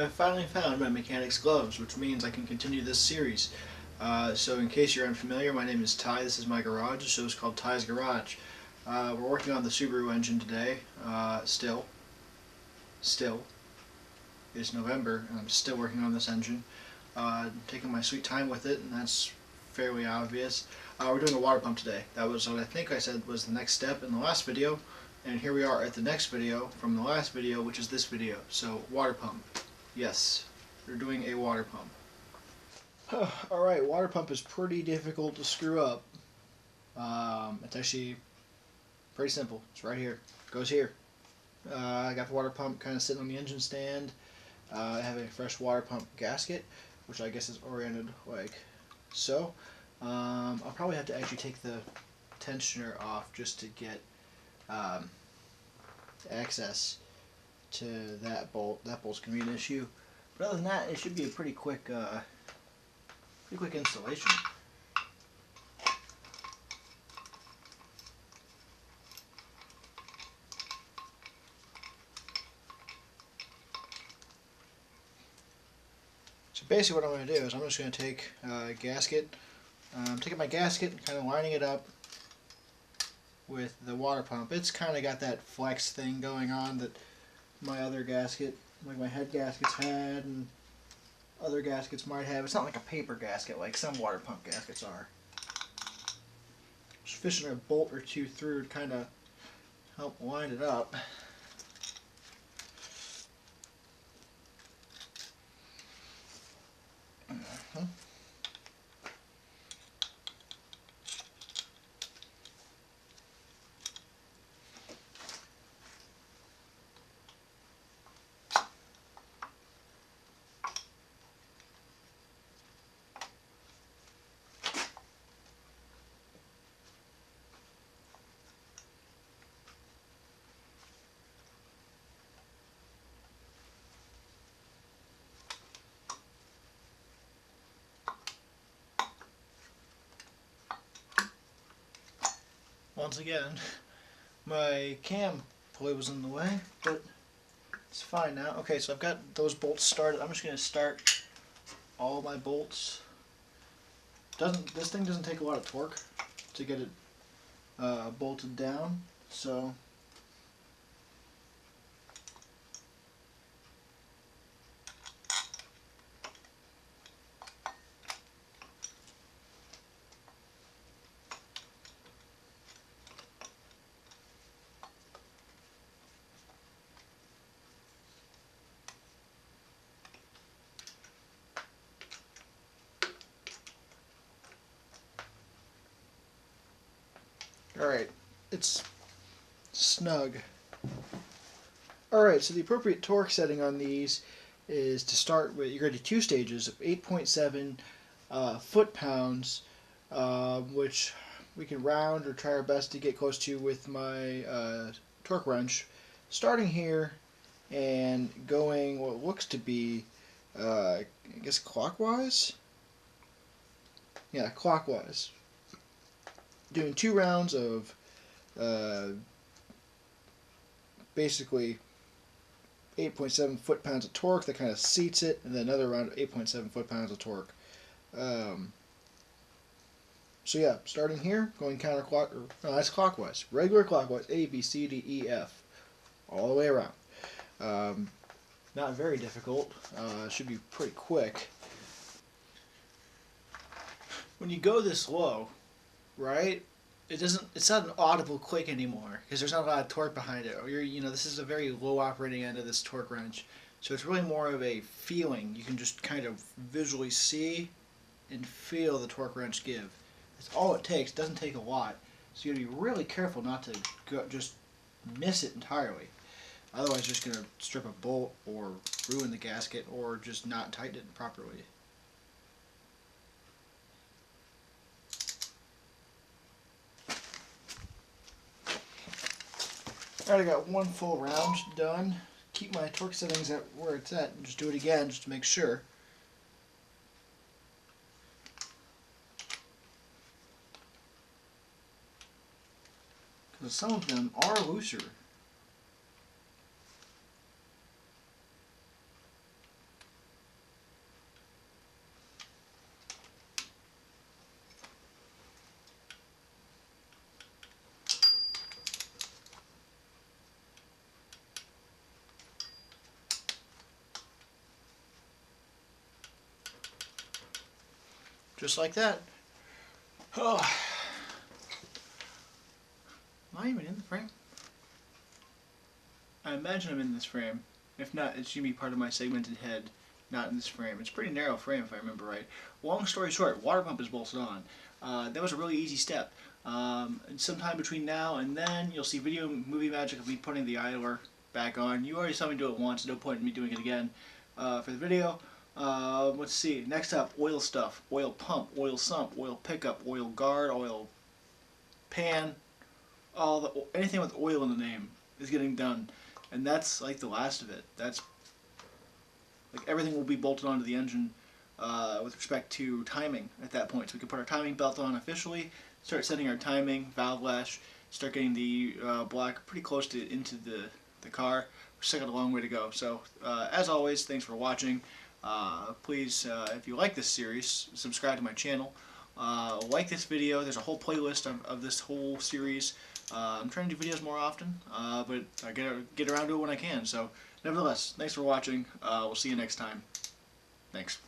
I've finally found my mechanic's gloves, which means I can continue this series. So in case you're unfamiliar, my name is Ty. This is my garage. The show is called Ty's Garage. We're working on the Subaru engine today. Still. It's November, and I'm still working on this engine. Taking my sweet time with it, and that's fairly obvious. We're doing a water pump today. That was what I think I said was the next step in the last video. And here we are at the next video from the last video, which is this video. So, water pump. Yes, we're doing a water pump. Alright, water pump is pretty difficult to screw up. It's actually pretty simple. It's right here. It goes here. I got the water pump kind of sitting on the engine stand. I have a fresh water pump gasket, which I guess is oriented like so. I'll probably have to actually take the tensioner off just to get access to that bolt. That bolt's gonna be an issue, but other than that, it should be a pretty quick installation. So basically, what I'm going to do is I'm just going to take a gasket. Taking my gasket and kind of lining it up with the water pump. It's kind of got that flex thing going on that my other gasket, like my head gaskets had and other gaskets might have. It's not like a paper gasket like some water pump gaskets are. Just fishing a bolt or two through to kind of help line it up. Once again, my cam pulley was in the way, but it's fine now. Okay, so I've got those bolts started. I'm just going to start all my bolts. This thing doesn't take a lot of torque to get it bolted down, so alright, it's snug. Alright, so the appropriate torque setting on these is to start with, you're going to do 2 stages of 8.7 foot-pounds, which we can round or try our best to get close to with my torque wrench. Starting here and going what looks to be, I guess clockwise? Yeah, clockwise. Doing 2 rounds of basically 8.7 foot-pounds of torque that kind of seats it, and then another round of 8.7 foot-pounds of torque. So yeah, starting here, going counterclockwise, no, that's clockwise, regular clockwise, A, B, C, D, E, F, all the way around. Not very difficult, should be pretty quick. When you go this low, right, it's not an audible click anymore because there's not a lot of torque behind it. Or this is a very low operating end of this torque wrench, so it's really more of a feeling. You can just kind of visually see and feel the torque wrench give. That's all it takes. It doesn't take a lot, so you got to be really careful not to just miss it entirely. Otherwise, you're just going to strip a bolt or ruin the gasket or just not tighten it properly. Alright, I got 1 full round done. Keep my torque settings at where it's at and just do it again just to make sure. Because some of them are looser. Just like that. Oh. Am I even in the frame? I imagine I'm in this frame. If not, it should be part of my segmented head, not in this frame. It's a pretty narrow frame if I remember right. Long story short, water pump is bolted on. That was a really easy step. Sometime between now and then, you'll see video movie magic of me putting the idler back on. You already saw me do it once, no point in me doing it again for the video. Let's see, next up, oil stuff. Oil pump, oil sump, oil pickup, oil guard, oil pan, anything with oil in the name is getting done. And that's like the last of it. That's like everything will be bolted onto the engine with respect to timing at that point. So we can put our timing belt on officially, start setting our timing, valve lash, start getting the block pretty close to into the car. We've still got a long way to go. So as always, thanks for watching. Please, if you like this series, subscribe to my channel. Like this video. There's a whole playlist of this whole series. I'm trying to do videos more often, but I get around to it when I can. So, nevertheless, thanks for watching. We'll see you next time. Thanks.